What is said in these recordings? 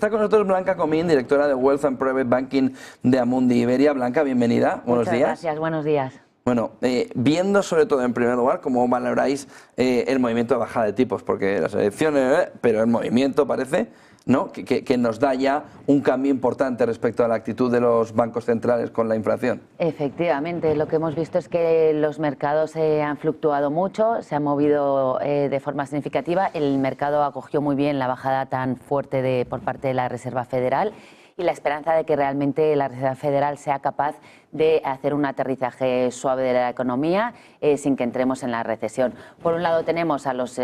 Está con nosotros Blanca Comín, directora de Wealth and Private Banking de Amundi Iberia. Blanca, bienvenida. Buenos días. Gracias, buenos días. Bueno, viendo sobre todo en primer lugar cómo valoráis el movimiento de bajada de tipos, porque las elecciones, pero el movimiento parece, ¿no?, que nos da ya un cambio importante respecto a la actitud de los bancos centrales con la inflación. Efectivamente, lo que hemos visto es que los mercados han fluctuado mucho, se han movido de forma significativa. El mercado acogió muy bien la bajada tan fuerte por parte de la Reserva Federal y la esperanza de que realmente la Reserva Federal sea capaz de hacer un aterrizaje suave de la economía sin que entremos en la recesión. Por un lado tenemos a los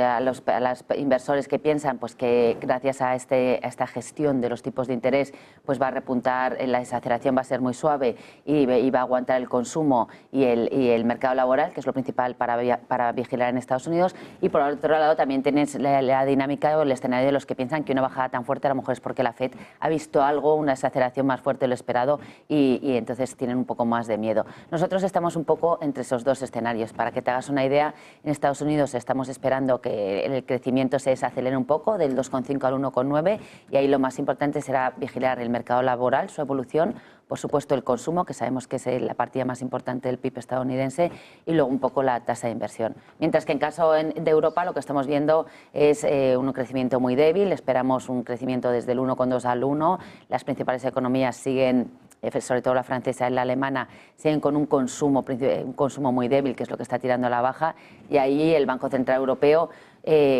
inversores que piensan pues, que gracias a esta gestión de los tipos de interés pues, va a repuntar, la desaceleración va a ser muy suave y va a aguantar el consumo y el mercado laboral, que es lo principal para vigilar en Estados Unidos. Y por otro lado también tienes la dinámica o el escenario de los que piensan que una bajada tan fuerte a lo mejor es porque la FED ha visto algo, una desaceleración más fuerte de lo esperado y entonces tienen un poco más de miedo. Nosotros estamos un poco entre esos dos escenarios. Para que te hagas una idea, en Estados Unidos estamos esperando que el crecimiento se desacelere un poco, del 2,5 al 1,9, y ahí lo más importante será vigilar el mercado laboral, su evolución, por supuesto el consumo, que sabemos que es la partida más importante del PIB estadounidense, y luego un poco la tasa de inversión. Mientras que en caso de Europa lo que estamos viendo es un crecimiento muy débil, esperamos un crecimiento desde el 1,2 al 1, las principales economías siguen, sobre todo la francesa y la alemana, siguen con un consumo muy débil, que es lo que está tirando a la baja, y ahí el Banco Central Europeo,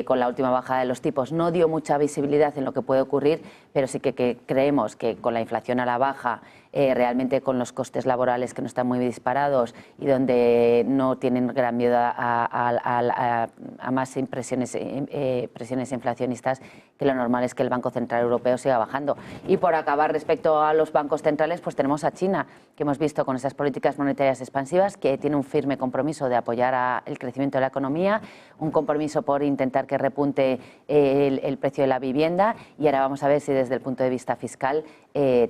con la última bajada de los tipos, no dio mucha visibilidad en lo que puede ocurrir, pero sí que creemos que con la inflación a la baja, realmente con los costes laborales que no están muy disparados y donde no tienen gran miedo a más presiones inflacionistas, que lo normal es que el Banco Central Europeo siga bajando. Y por acabar, respecto a los bancos centrales, pues tenemos a China, que hemos visto con esas políticas monetarias expansivas, que tiene un firme compromiso de apoyar el crecimiento de la economía, un compromiso por intentar que repunte el precio de la vivienda, y ahora vamos a ver si desde el punto de vista fiscal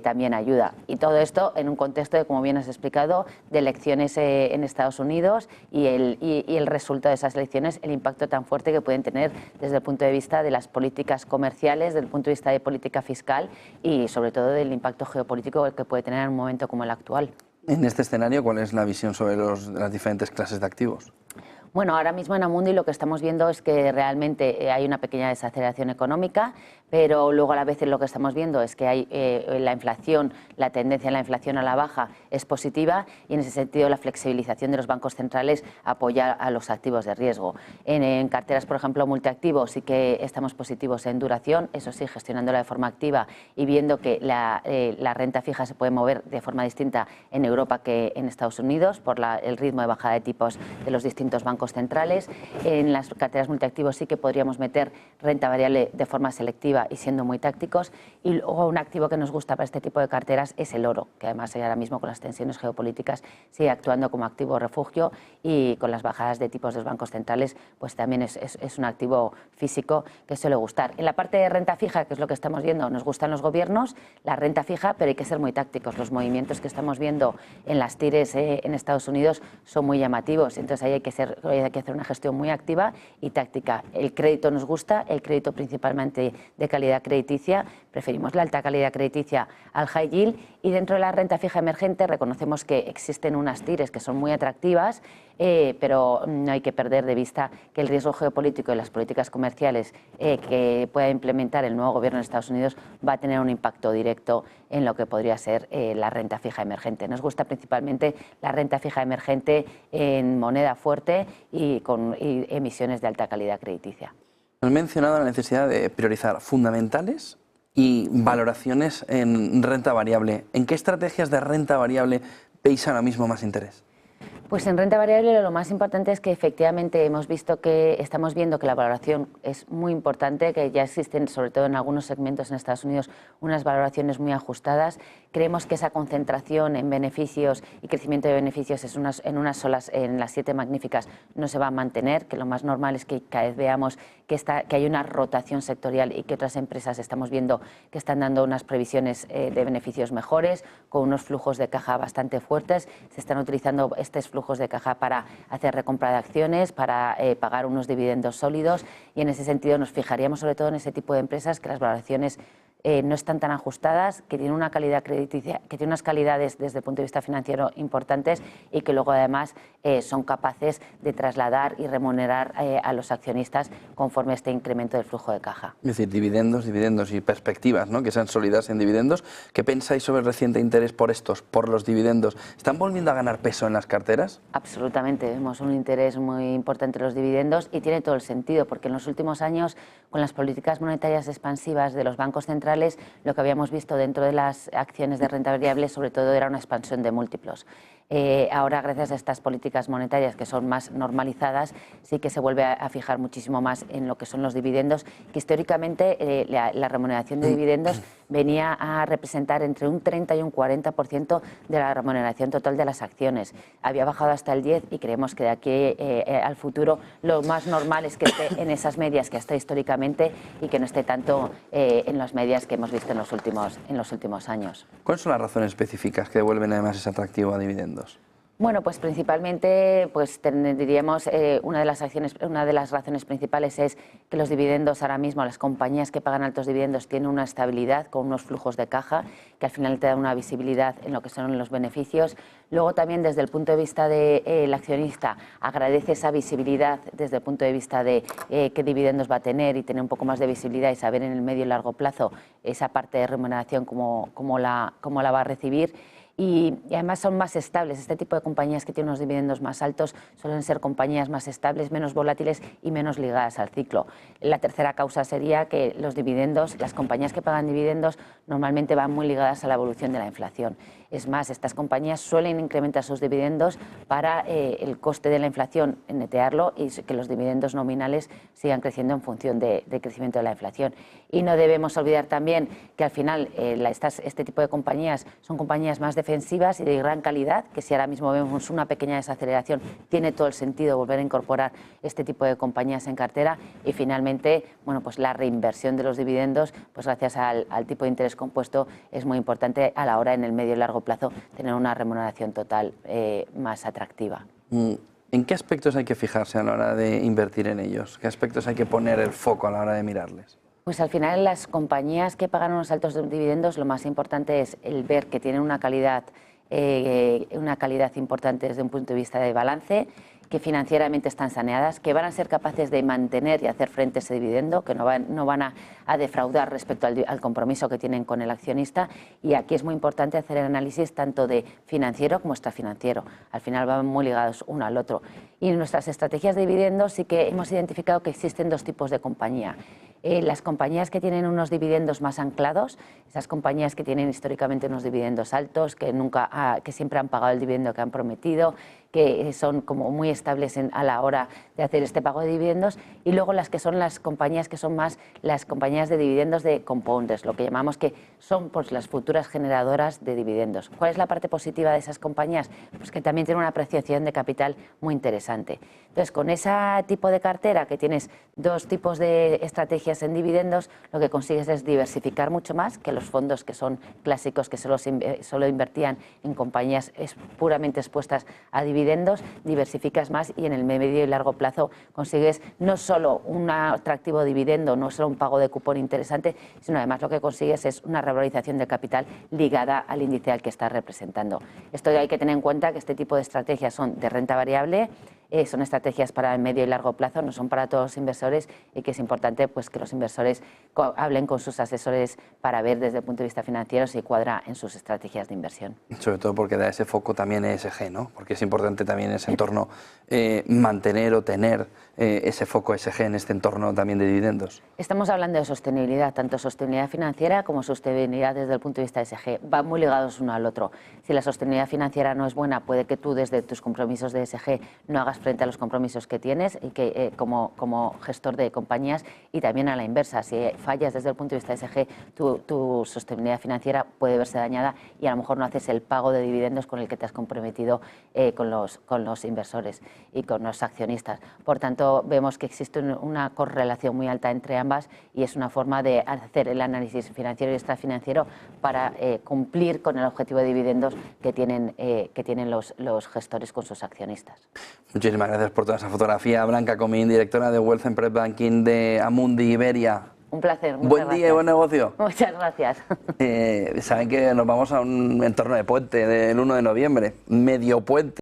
también ayuda. Y todo esto en un contexto de, como bien has explicado, de elecciones en Estados Unidos y el resultado de esas elecciones, el impacto tan fuerte que pueden tener desde el punto de vista de las políticas comerciales, desde el punto de vista de política fiscal y sobre todo del impacto geopolítico que puede tener en un momento como el actual. En este escenario, ¿cuál es la visión sobre las diferentes clases de activos? Bueno, ahora mismo en Amundi lo que estamos viendo es que realmente hay una pequeña desaceleración económica, pero luego a la vez lo que estamos viendo es que hay la inflación, la tendencia en la inflación a la baja es positiva, y en ese sentido la flexibilización de los bancos centrales apoya a los activos de riesgo. En carteras, por ejemplo, multiactivos, sí que estamos positivos en duración, eso sí, gestionándola de forma activa y viendo que la renta fija se puede mover de forma distinta en Europa que en Estados Unidos por el ritmo de bajada de tipos de los distintos bancos centrales. En las carteras multiactivos sí que podríamos meter renta variable de forma selectiva y siendo muy tácticos. Y luego un activo que nos gusta para este tipo de carteras es el oro, que además ahora mismo con las tensiones geopolíticas sigue actuando como activo refugio, y con las bajadas de tipos de los bancos centrales pues también es un activo físico que suele gustar. En la parte de renta fija, que es lo que estamos viendo, nos gustan los gobiernos, la renta fija, pero hay que ser muy tácticos. Los movimientos que estamos viendo en las TIRES en Estados Unidos son muy llamativos, entonces ahí hay que hacer una gestión muy activa y táctica. El crédito nos gusta, el crédito principalmente de calidad crediticia, preferimos la alta calidad crediticia al high yield, y dentro de la renta fija emergente reconocemos que existen unas TIRES que son muy atractivas, pero no hay que perder de vista que el riesgo geopolítico y las políticas comerciales que pueda implementar el nuevo gobierno de Estados Unidos va a tener un impacto directo en lo que podría ser la renta fija emergente. Nos gusta principalmente la renta fija emergente en moneda fuerte y con emisiones de alta calidad crediticia. Has mencionado la necesidad de priorizar fundamentales y valoraciones en renta variable. ¿En qué estrategias de renta variable veis ahora mismo más interés? Pues en renta variable lo más importante es que efectivamente estamos viendo que la valoración es muy importante, que ya existen, sobre todo en algunos segmentos en Estados Unidos, unas valoraciones muy ajustadas. Creemos que esa concentración en beneficios y crecimiento de beneficios en las 7 magníficas no se va a mantener, que lo más normal es que cada vez veamos que hay una rotación sectorial y que otras empresas estamos viendo que están dando unas previsiones de beneficios mejores, con unos flujos de caja bastante fuertes. Se están utilizando estos flujos de caja para hacer recompra de acciones, para pagar unos dividendos sólidos, y en ese sentido nos fijaríamos sobre todo en ese tipo de empresas que las valoraciones no están tan ajustadas, que tienen una calidad crediticia, que tienen unas calidades desde el punto de vista financiero importantes y que luego además son capaces de trasladar y remunerar a los accionistas conforme a este incremento del flujo de caja. Es decir, dividendos y perspectivas, ¿no?, que sean sólidas en dividendos. ¿Qué pensáis sobre el reciente interés por los dividendos? ¿Están volviendo a ganar peso en las carteras? Absolutamente, vemos un interés muy importante en los dividendos y tiene todo el sentido, porque en los últimos años, con las políticas monetarias expansivas de los bancos centrales, lo que habíamos visto dentro de las acciones de renta variable sobre todo era una expansión de múltiplos. Ahora, gracias a estas políticas monetarias que son más normalizadas, sí que se vuelve a fijar muchísimo más en lo que son los dividendos, que históricamente la remuneración de dividendos venía a representar entre un 30 y un 40% de la remuneración total de las acciones. Había bajado hasta el 10 y creemos que de aquí al futuro lo más normal es que esté en esas medias que está históricamente y que no esté tanto en las medias que hemos visto en los últimos años. ¿Cuáles son las razones específicas que devuelven además ese atractivo a dividendos? Bueno, pues principalmente diríamos una de las razones principales es que los dividendos ahora mismo, las compañías que pagan altos dividendos tienen una estabilidad con unos flujos de caja que al final te dan una visibilidad en lo que son los beneficios. Luego también desde el punto de vista del accionista agradece esa visibilidad desde el punto de vista de qué dividendos va a tener y tener un poco más de visibilidad y saber en el medio y largo plazo esa parte de remuneración cómo la va a recibir. Y además son más estables. Este tipo de compañías que tienen unos dividendos más altos suelen ser compañías más estables, menos volátiles y menos ligadas al ciclo. La tercera causa sería que los dividendos, las compañías que pagan dividendos normalmente van muy ligadas a la evolución de la inflación. Es más, estas compañías suelen incrementar sus dividendos para el coste de la inflación, netearlo y que los dividendos nominales sigan creciendo en función del crecimiento de la inflación. Y no debemos olvidar también que al final este tipo de compañías son compañías más defensivas y de gran calidad, que si ahora mismo vemos una pequeña desaceleración, tiene todo el sentido volver a incorporar este tipo de compañías en cartera. Y finalmente, bueno, pues la reinversión de los dividendos, pues gracias al tipo de interés compuesto, es muy importante a la hora en el medio y largo plazo tener una remuneración total más atractiva. ¿En qué aspectos hay que fijarse a la hora de invertir en ellos? ¿Qué aspectos hay que poner el foco a la hora de mirarles? Pues al final en las compañías que pagan unos altos dividendos lo más importante es el ver que tienen una calidad importante desde un punto de vista de balance, que financieramente están saneadas, que van a ser capaces de mantener y hacer frente a ese dividendo, que no van a defraudar respecto al compromiso que tienen con el accionista. Y aquí es muy importante hacer el análisis tanto de financiero como extrafinanciero. Al final van muy ligados uno al otro. Y en nuestras estrategias de dividendos sí que hemos identificado que existen dos tipos de compañía. Las compañías que tienen unos dividendos más anclados, esas compañías que tienen históricamente unos dividendos altos, que siempre han pagado el dividendo que han prometido, que son como muy estables a la hora de hacer este pago de dividendos, y luego las que son las compañías que son más las compañías de dividendos de compounders, lo que llamamos que son pues las futuras generadoras de dividendos. ¿Cuál es la parte positiva de esas compañías? Pues que también tienen una apreciación de capital muy interesante. Entonces, con ese tipo de cartera, que tienes dos tipos de estrategias en dividendos, lo que consigues es diversificar mucho más que los fondos que son clásicos, que solo invertían en compañías puramente expuestas a dividendos. Diversificas más y en el medio y largo plazo consigues no solo un atractivo dividendo, no solo un pago de cupón interesante, sino además lo que consigues es una revalorización del capital ligada al índice al que estás representando. Esto hay que tener en cuenta que este tipo de estrategias son de renta variable, son estrategias para el medio y largo plazo, no son para todos los inversores, y que es importante pues que los inversores hablen con sus asesores para ver desde el punto de vista financiero si cuadra en sus estrategias de inversión. Sobre todo porque da ese foco también ESG, ¿no? Porque es importante también en ese entorno mantener o tener ese foco ESG en este entorno también de dividendos. Estamos hablando de sostenibilidad, tanto sostenibilidad financiera como sostenibilidad desde el punto de vista ESG. Van muy ligados uno al otro. Si la sostenibilidad financiera no es buena, puede que tú desde tus compromisos de ESG no hagas frente a los compromisos que tienes y que como gestor de compañías, y también a la inversa. Si fallas desde el punto de vista ESG, tu sostenibilidad financiera puede verse dañada y a lo mejor no haces el pago de dividendos con el que te has comprometido con los inversores y con los accionistas. Por tanto, vemos que existe una correlación muy alta entre ambas y es una forma de hacer el análisis financiero y extrafinanciero para cumplir con el objetivo de dividendos que tienen los gestores con sus accionistas. Muchísimas gracias por toda esa fotografía. Blanca Comín, directora de Wealth and Private Banking de Amundi Iberia. Un placer. Muchas Buen día y gracias. buen negocio. Muchas gracias. Saben que nos vamos a un entorno de puente del 1 de noviembre, medio puente.